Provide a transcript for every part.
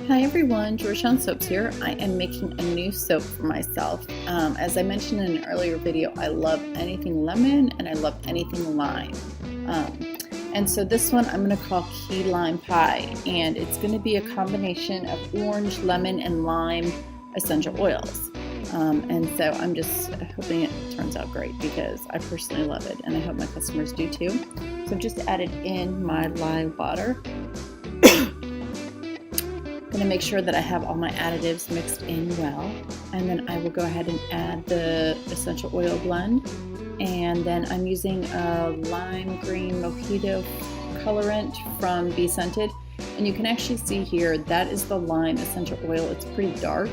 Hi everyone, Georgetown Soaps here. I am making a new soap for myself. As I mentioned in an earlier video, I love anything lemon and I love anything lime. And so this one I'm going to call Key Lime Pie, and it's going to be a combination of orange, lemon, and lime essential oils. And so I'm just hoping it turns out great because I personally love it and I hope my customers do too. So I've just added in my lye water. I'm going to make sure that I have all my additives mixed in well, and then I will go ahead and add the essential oil blend. And then I'm using a lime green mojito colorant from BeScented, and you can actually see here that is the lime essential oil. It's pretty dark,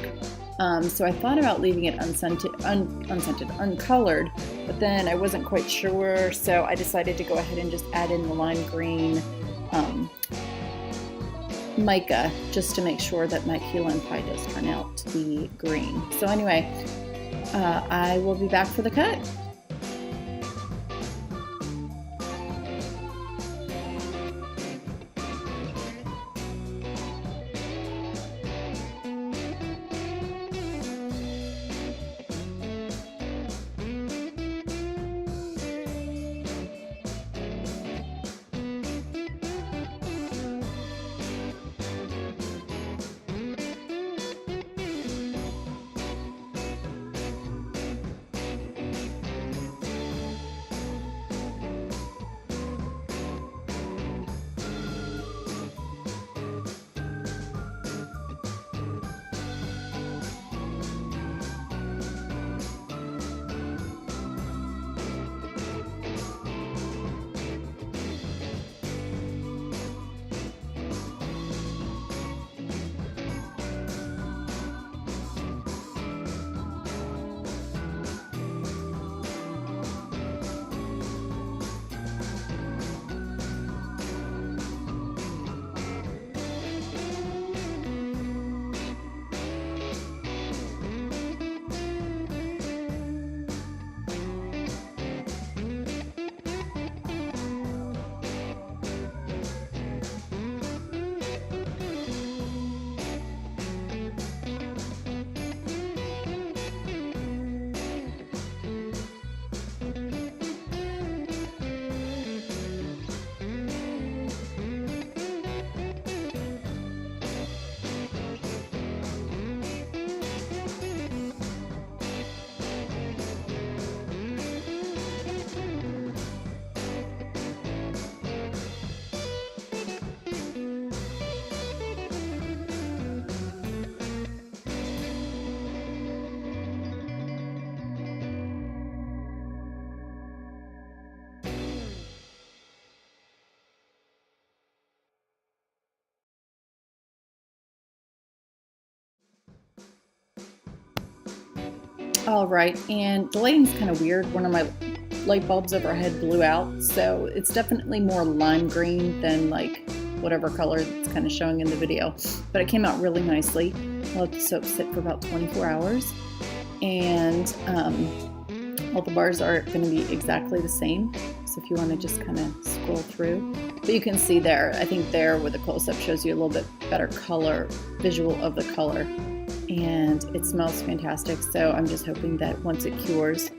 so I thought about leaving it uncolored, but then I wasn't quite sure, so I decided to go ahead and just add in the lime green mica, just to make sure that my key lime pie does turn out to be green. So anyway, I will be back for the cut. All right, and the lighting's kind of weird. One of my light bulbs overhead blew out, so it's definitely more lime green than like whatever color it's kind of showing in the video. But it came out really nicely. I'll let the soap sit for about 24 hours, and all the bars are going to be exactly the same. So if you want to just kind of scroll through, but you can see there, I think there where the close-up shows you a little bit better color, visual of the color. And it smells fantastic, so I'm just hoping that once it cures,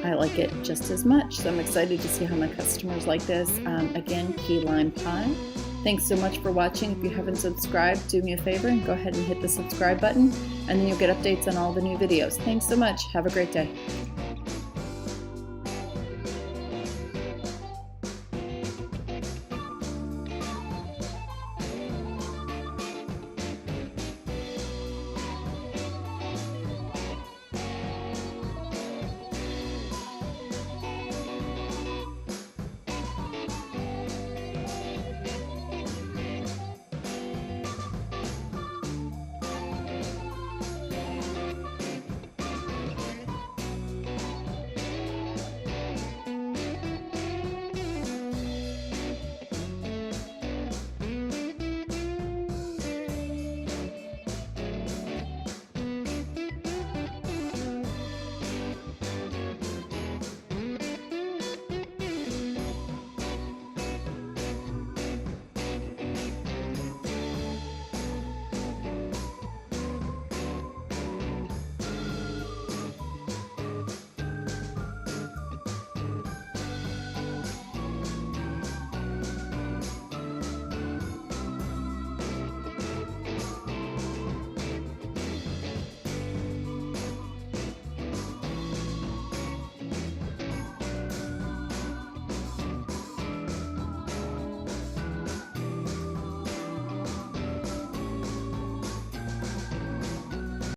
I like it just as much. So I'm excited to see how my customers like this. Again, Key Lime Pie. Thanks so much for watching. If you haven't subscribed, do me a favor and go ahead and hit the subscribe button, and then you'll get updates on all the new videos. Thanks so much. Have a great day.